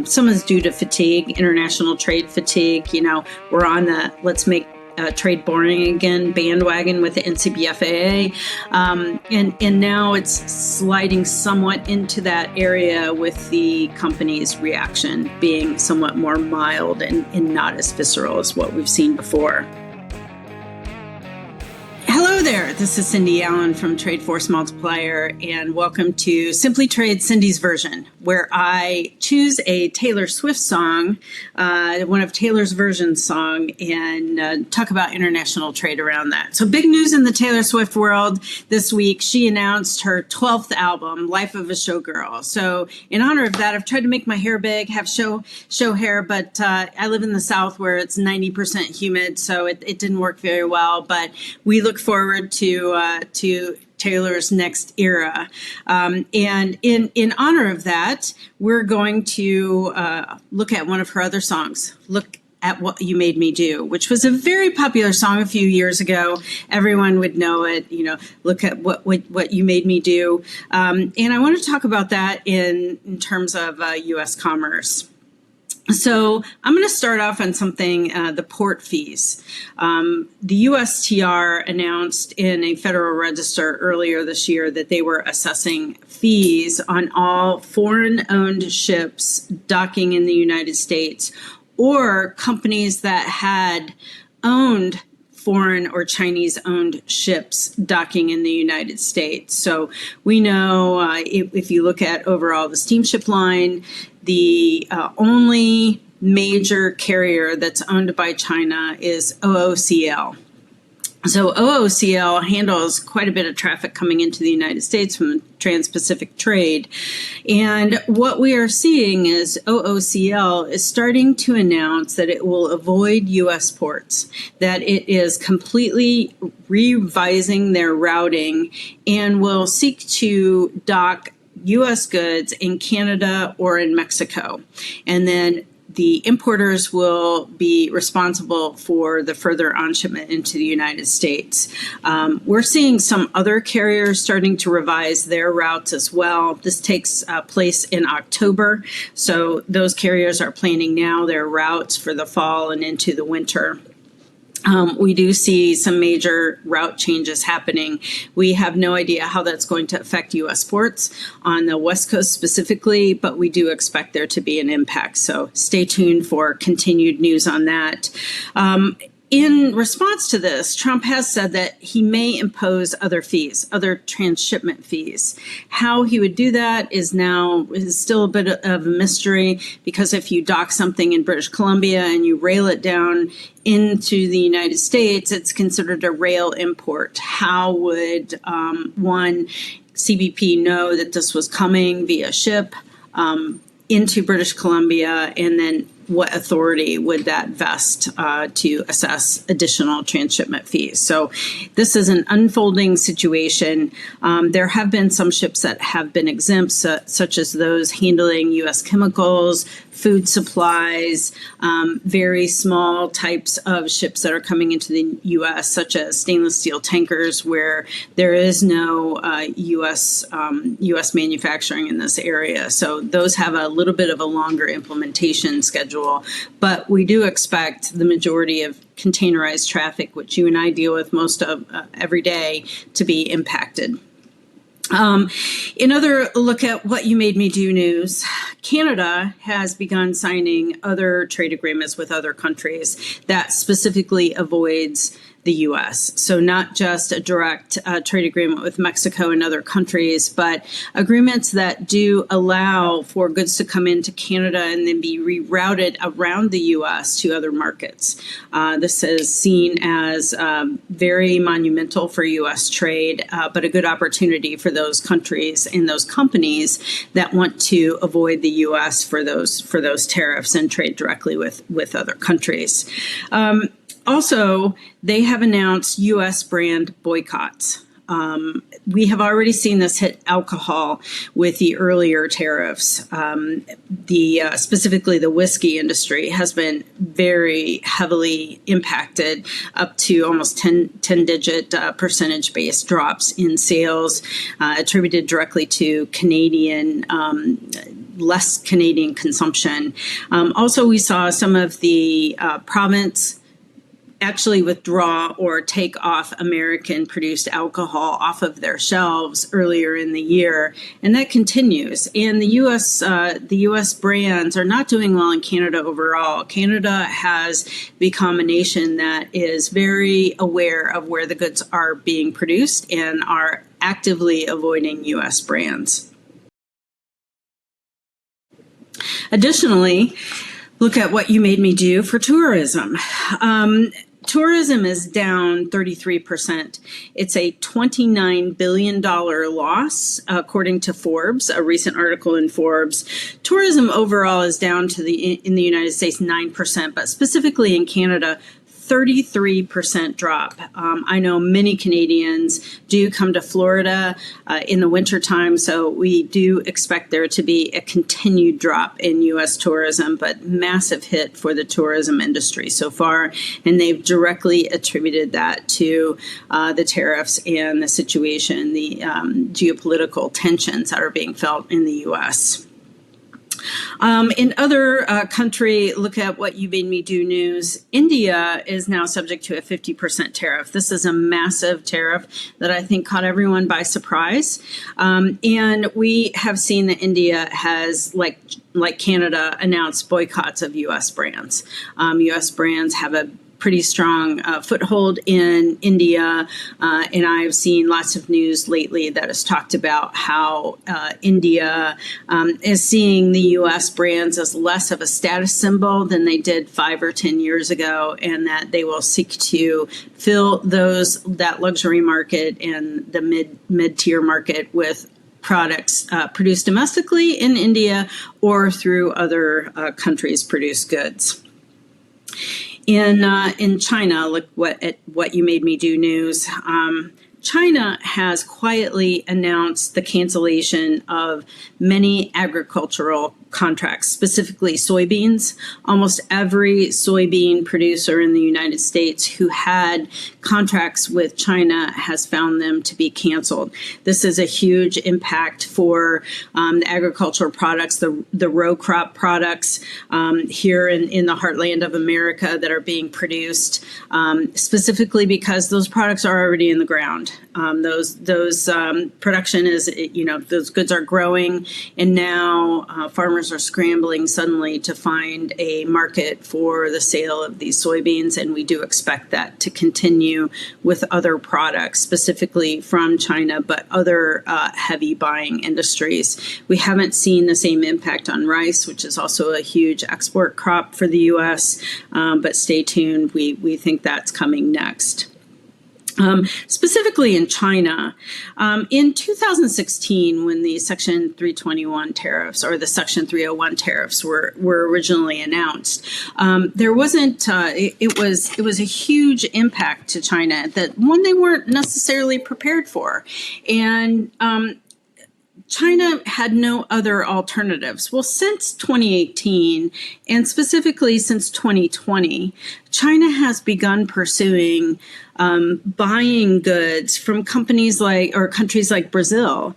Some is due to fatigue, international trade fatigue. We're on the let's make trade boring again bandwagon with the NCBFAA, and now it's sliding somewhat into that area with the company's reaction being somewhat more mild and not as visceral as what we've seen before. Hello there, this is Cindy Allen from Trade Force Multiplier, and welcome to Simply Trade Cindy's version, where I choose a Taylor Swift song, one of Taylor's version song, and talk about international trade around that. So big news in the Taylor Swift world this week. She announced her 12th album, Life of a Showgirl. So in honor of that, I've tried to make my hair big, have show hair, but I live in the South where it's 90% humid, so it didn't work very well, but we look forward to Taylor's next era. And in honor of that, we're going to look at one of her other songs, Look at What You Made Me Do, which was a very popular song a few years ago. Everyone would know it, look at what you made me do. And I want to talk about that in terms of U.S. commerce. So I'm going to start off on something, the port fees. The USTR announced in a Federal Register earlier this year that they were assessing fees on all foreign-owned ships docking in the United States or companies that had owned foreign or Chinese-owned ships docking in the United States. So we know if you look at overall the steamship line, the only major carrier that's owned by China is OOCL. So OOCL handles quite a bit of traffic coming into the United States from the Trans-Pacific trade. And what we are seeing is OOCL is starting to announce that it will avoid U.S. ports, that it is completely revising their routing and will seek to dock U.S. goods in Canada or in Mexico. And then the importers will be responsible for the further on-shipment into the United States. We're seeing some other carriers starting to revise their routes as well. This takes place in October, so those carriers are planning now their routes for the fall and into the winter. We do see some major route changes happening. We have no idea how that's going to affect U.S. ports on the West Coast specifically, but we do expect there to be an impact. So stay tuned for continued news on that. In response to this, Trump has said that he may impose other fees, other transshipment fees. How he would do that is still a bit of a mystery, because if you dock something in British Columbia and you rail it down into the United States, it's considered a rail import. How would CBP know that this was coming via ship into British Columbia, and then what authority would that vest to assess additional transshipment fees? So this is an unfolding situation. There have been some ships that have been exempt, such as those handling U.S. chemicals, food supplies, very small types of ships that are coming into the U.S., such as stainless steel tankers, where there is no U.S. manufacturing in this area. So those have a little bit of a longer implementation schedule. But we do expect the majority of containerized traffic, which you and I deal with most of every day, to be impacted. Another look at what you made me do news, Canada has begun signing other trade agreements with other countries that specifically avoids the U.S. So not just a direct trade agreement with Mexico and other countries, but agreements that do allow for goods to come into Canada and then be rerouted around the U.S. to other markets. This is seen as very monumental for U.S. trade, but a good opportunity for those countries and those companies that want to avoid the U.S. for those tariffs and trade directly with other countries. Also, they have announced U.S. brand boycotts. We have already seen this hit alcohol with the earlier tariffs. Specifically the whiskey industry has been very heavily impacted, up to almost 10-digit percentage-based drops in sales, attributed directly to Canadian less Canadian consumption. Also, we saw some of the province actually withdraw or take off American-produced alcohol off of their shelves earlier in the year, and that continues. And the U.S. brands are not doing well in Canada overall. Canada has become a nation that is very aware of where the goods are being produced and are actively avoiding U.S. brands. Additionally, look at what you made me do for tourism. Tourism is down 33%. It's a $29 billion loss, according to Forbes, a recent article in Forbes. Tourism overall is down in the United States 9%, but specifically in Canada, 33% drop. I know many Canadians do come to Florida in the wintertime, so we do expect there to be a continued drop in U.S. tourism, but massive hit for the tourism industry so far, and they've directly attributed that to the tariffs and the situation, the geopolitical tensions that are being felt in the U.S. In other country, look at what you made me do news. India is now subject to a 50% tariff. This is a massive tariff that I think caught everyone by surprise. And we have seen that India has, like Canada, announced boycotts of U.S. brands. U.S. brands have a pretty strong foothold in India, and I've seen lots of news lately that has talked about how India is seeing the U.S. brands as less of a status symbol than they did 5 or 10 years ago, and that they will seek to fill that luxury market and the mid-tier market with products produced domestically in India or through other countries' produced goods. In China, look what you made me do news. China has quietly announced the cancellation of many agricultural contracts, specifically soybeans. Almost every soybean producer in the United States who had contracts with China has found them to be canceled. This is a huge impact for the agricultural products, the row crop products here in the heartland of America that are being produced, specifically because those products are already in the ground. Those production is, those goods are growing, and now farmers are scrambling suddenly to find a market for the sale of these soybeans, and we do expect that to continue with other products, specifically from China, but other heavy buying industries. We haven't seen the same impact on rice, which is also a huge export crop for the U.S., but stay tuned. We think that's coming next. Specifically in China, in 2016, when the Section 321 tariffs or the Section 301 tariffs were originally announced, there wasn't. It was a huge impact to China, that one they weren't necessarily prepared for, and China had no other alternatives. Well, since 2018, and specifically since 2020, China has begun pursuing buying goods from countries like Brazil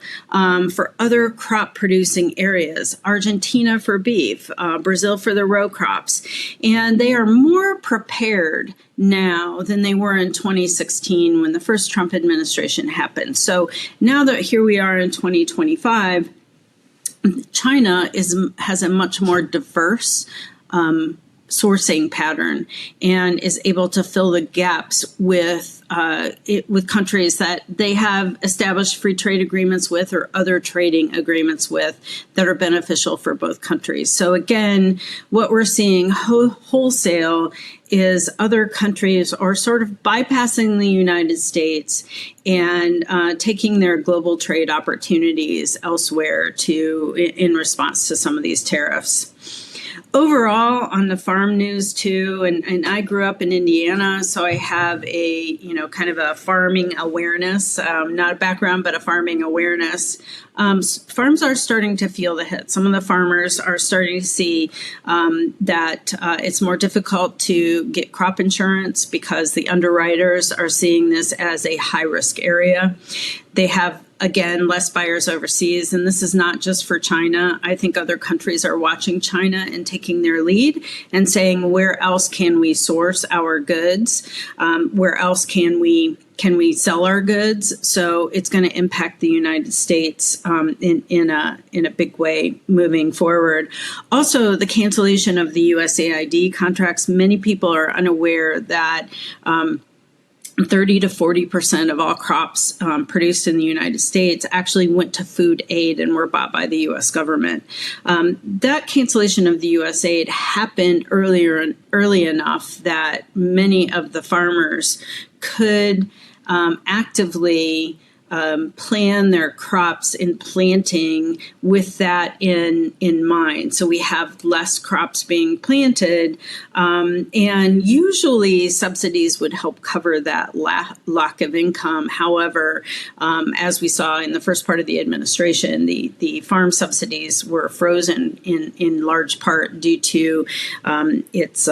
for other crop producing areas, Argentina for beef, Brazil for the row crops. And they are more prepared now than they were in 2016 when the first Trump administration happened. So now that here we are in 2025, China has a much more diverse sourcing pattern and is able to fill the gaps with countries that they have established free trade agreements with or other trading agreements with that are beneficial for both countries. So again, what we're seeing wholesale is other countries are sort of bypassing the United States and taking their global trade opportunities elsewhere in response to some of these tariffs. Overall, on the farm news too, and I grew up in Indiana, so I have a kind of a farming awareness, not a background, but a farming awareness. Farms are starting to feel the hit. Some of the farmers are starting to see that it's more difficult to get crop insurance because the underwriters are seeing this as a high-risk area. They have Again, less buyers overseas. And this is not just for China. I think other countries are watching China and taking their lead and saying, where else can we source our goods? Where else can we sell our goods? So it's going to impact the United States in a big way moving forward. Also, the cancellation of the USAID contracts. Many people are unaware that 30 to 40% of all crops produced in the United States actually went to food aid and were bought by the U.S. government. That cancellation of the USAID happened early enough that many of the farmers could actively plan their crops and planting with that in mind. So we have less crops being planted, and usually subsidies would help cover that lack of income. However, as we saw in the first part of the administration, the farm subsidies were frozen in large part due to its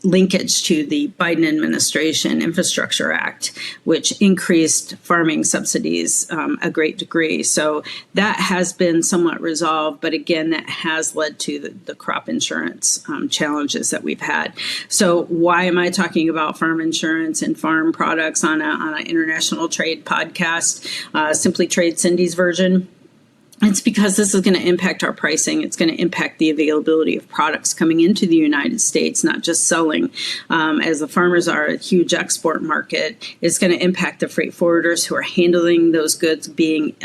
linkage to the Biden administration Infrastructure Act, which increased farming subsidies a great degree. So that has been somewhat resolved, but again, that has led to the crop insurance challenges that we've had. So why am I talking about farm insurance and farm products on an international trade podcast? Simply Trade Cindy's version. It's because this is going to impact our pricing. It's going to impact the availability of products coming into the United States, not just selling. As the farmers are a huge export market, it's going to impact the freight forwarders who are handling those goods being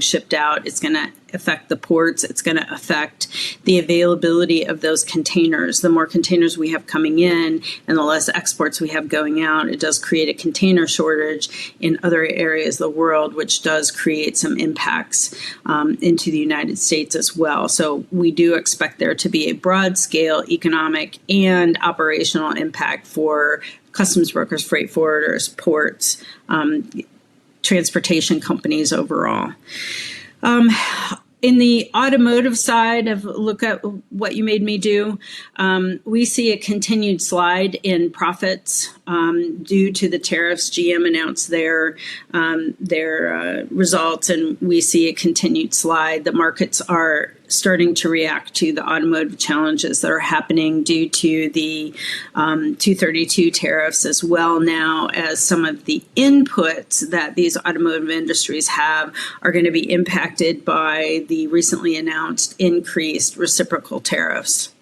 shipped out. It's going to affect the ports. It's going to affect the availability of those containers. The more containers we have coming in and the less exports we have going out, it does create a container shortage in other areas of the world, which does create some impacts into the United States as well. So we do expect there to be a broad scale economic and operational impact for customs brokers, freight forwarders, ports, transportation companies overall. In the automotive side of look at what you made me do, we see a continued slide in profits due to the tariffs. GM announced their results, and we see a continued slide. The markets are starting to react to the automotive challenges that are happening due to the 232 tariffs, as well now as some of the inputs that these automotive industries have are going to be impacted by the recently announced increased reciprocal tariffs.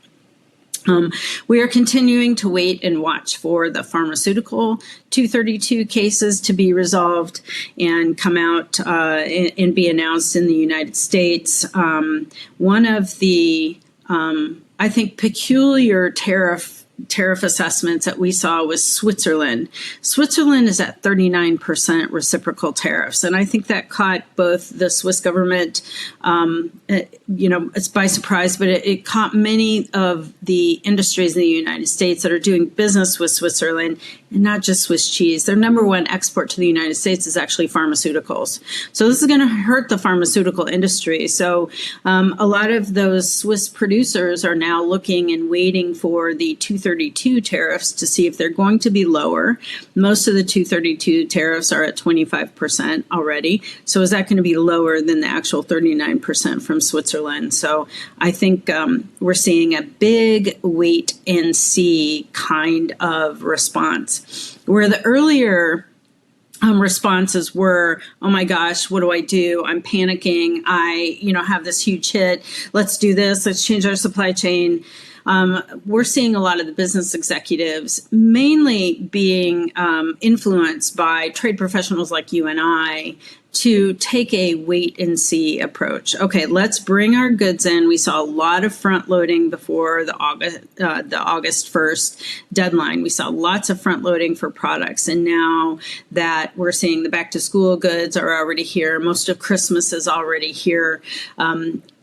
We are continuing to wait and watch for the pharmaceutical 232 cases to be resolved and come out and be announced in the United States. One of the, I think, peculiar tariff assessments that we saw was Switzerland. Switzerland is at 39% reciprocal tariffs. And I think that caught both the Swiss government, it's by surprise, but it caught many of the industries in the United States that are doing business with Switzerland, and not just Swiss cheese. Their number one export to the United States is actually pharmaceuticals. So this is going to hurt the pharmaceutical industry. So a lot of those Swiss producers are now looking and waiting for the 232 tariffs to see if they're going to be lower. Most of the 232 tariffs are at 25% already. So is that going to be lower than the actual 39% from Switzerland? So I think we're seeing a big wait and see kind of response. Where the earlier responses were, oh my gosh, what do I do? I'm panicking. I, have this huge hit. Let's do this. Let's change our supply chain. We're seeing a lot of the business executives mainly being influenced by trade professionals like you and I to take a wait and see approach. Okay, let's bring our goods in. We saw a lot of front loading before the August 1st deadline. We saw lots of front loading for products. And now that we're seeing the back to school goods are already here, most of Christmas is already here.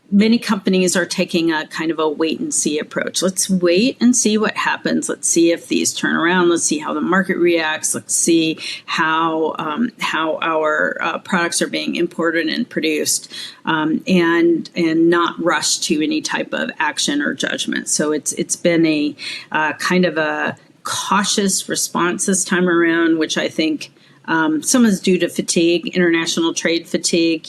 Many companies are taking a kind of a wait and see approach. Let's wait and see what happens. Let's see if these turn around. Let's see how the market reacts. Let's see how our products are being imported and produced, and not rush to any type of action or judgment. So it's been a kind of a cautious response this time around, which I think Some is due to fatigue, international trade fatigue.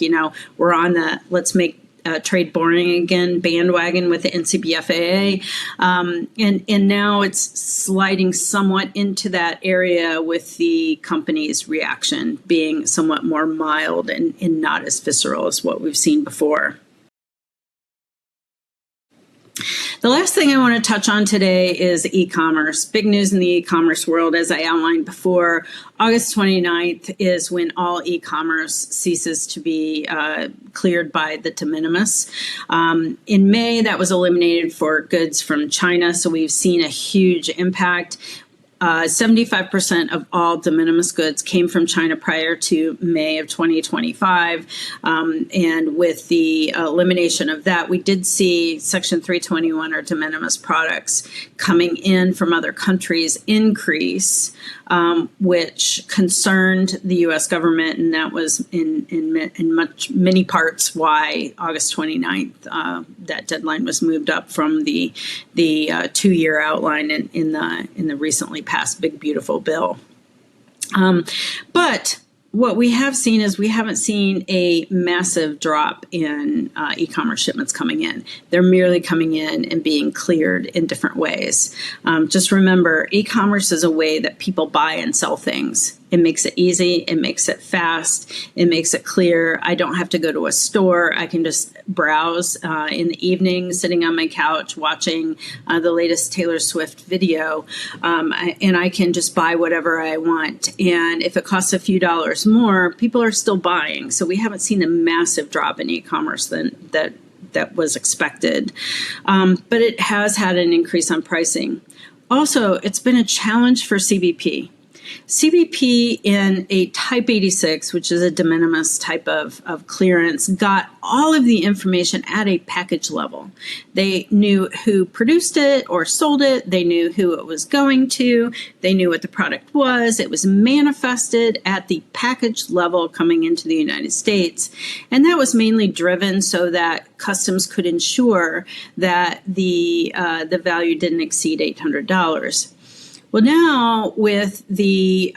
We're on the let's make trade boring again bandwagon with the NCBFAA. And now it's sliding somewhat into that area with the company's reaction being somewhat more mild and not as visceral as what we've seen before. The last thing I want to touch on today is e-commerce. Big news in the e-commerce world, as I outlined before. August 29th is when all e-commerce ceases to be cleared by the de minimis. In May, that was eliminated for goods from China, so we've seen a huge impact. 75% of all de minimis goods came from China prior to May of 2025. And with the elimination of that, we did see Section 321 or de minimis products coming in from other countries increase, which concerned the U.S. government. And that was in many parts why August 29th, that deadline was moved up from the 2-year outline in the recently passed Big Beautiful Bill. But what we have seen is we haven't seen a massive drop in e-commerce shipments coming in. They're merely coming in and being cleared in different ways. Just remember, e-commerce is a way that people buy and sell things. It makes it easy. It makes it fast. It makes it clear. I don't have to go to a store. I can just browse in the evening, sitting on my couch, watching the latest Taylor Swift video, and I can just buy whatever I want. And if it costs a few dollars more, people are still buying. So we haven't seen a massive drop in e-commerce that was expected. But it has had an increase on pricing. Also, it's been a challenge for CBP. CBP in a Type 86, which is a de minimis type of clearance, got all of the information at a package level. They knew who produced it or sold it. They knew who it was going to. They knew what the product was. It was manifested at the package level coming into the United States. And that was mainly driven so that customs could ensure that the value didn't exceed $800. Well, now with the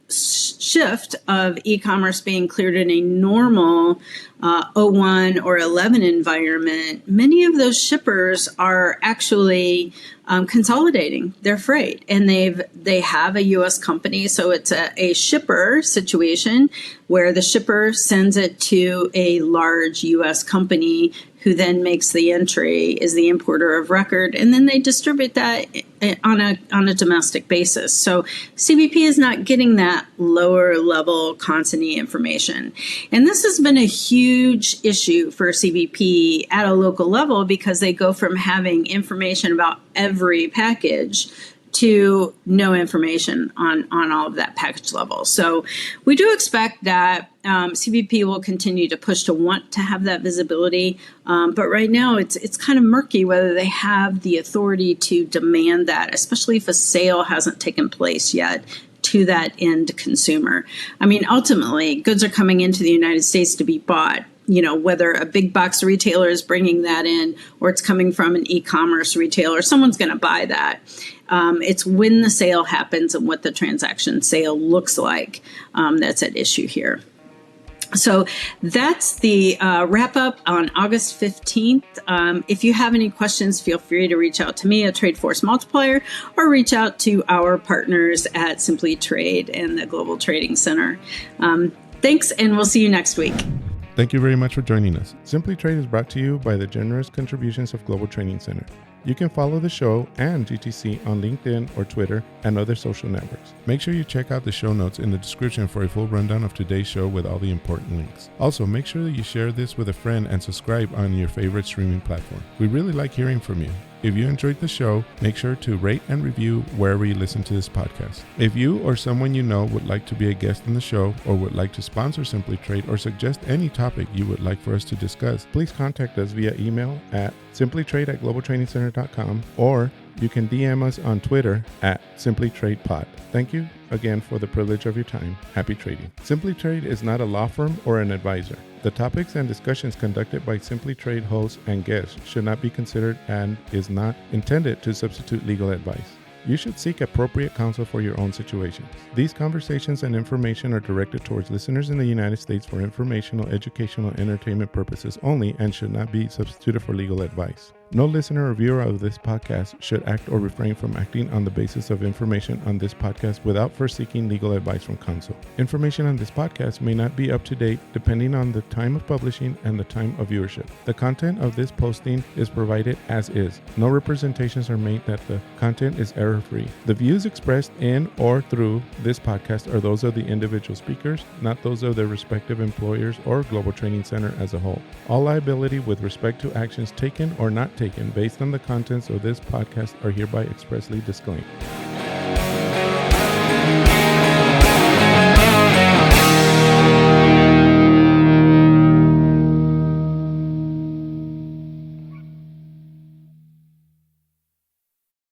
shift of e-commerce being cleared in a normal 01 or 11 environment, many of those shippers are actually consolidating their freight, and they have a U.S. company, so it's a shipper situation where the shipper sends it to a large U.S. company who then makes the entry, is the importer of record, and then they distribute that on a domestic basis. So CBP is not getting that lower level consignee information. And this has been a huge issue for CBP at a local level because they go from having information about every package to no information on all of that package level. So we do expect that CBP will continue to push to want to have that visibility. But right now it's kind of murky whether they have the authority to demand that, especially if a sale hasn't taken place yet to that end consumer. I mean, ultimately, goods are coming into the United States to be bought. You know, whether a big box retailer is bringing that in or it's coming from an e-commerce retailer, someone's going to buy that. It's when the sale happens and what the transaction sale looks like that's at issue here. So that's the wrap up on August 15th. If you have any questions, feel free to reach out to me at Trade Force Multiplier or reach out to our partners at Simply Trade and the Global Trading Center. Thanks, and we'll see you next week. Thank you very much for joining us. Simply Trade is brought to you by the generous contributions of Global Trading Center. You can follow the show and GTC on LinkedIn or Twitter and other social networks. Make sure you check out the show notes in the description for a full rundown of today's show with all the important links. Also, make sure that you share this with a friend and subscribe on your favorite streaming platform. We really like hearing from you. If you enjoyed the show, make sure to rate and review wherever you listen to this podcast. If you or someone you know would like to be a guest on the show or would like to sponsor Simply Trade or suggest any topic you would like for us to discuss, please contact us via email at simplytrade@globaltradingcenter.com, or you can DM us on Twitter at simplytradepod. Thank you again for the privilege of your time. Happy trading. Simply Trade is not a law firm or an advisor. The topics and discussions conducted by Simply Trade hosts and guests should not be considered and is not intended to substitute legal advice. you should seek appropriate counsel for your own situations. These conversations and information are directed towards listeners in the United States for informational, educational, and entertainment purposes only and should not be substituted for legal advice. No listener or viewer of this podcast should act or refrain from acting on the basis of information on this podcast without first seeking legal advice from counsel. Information on this podcast may not be up to date depending on the time of publishing and the time of viewership. The content of this posting is provided as is. No representations are made that the content is error-free. The views expressed in or through this podcast are those of the individual speakers, not those of their respective employers or Global Training Center as a whole. All liability with respect to actions taken or not taken based on the contents of this podcast are hereby expressly disclaimed.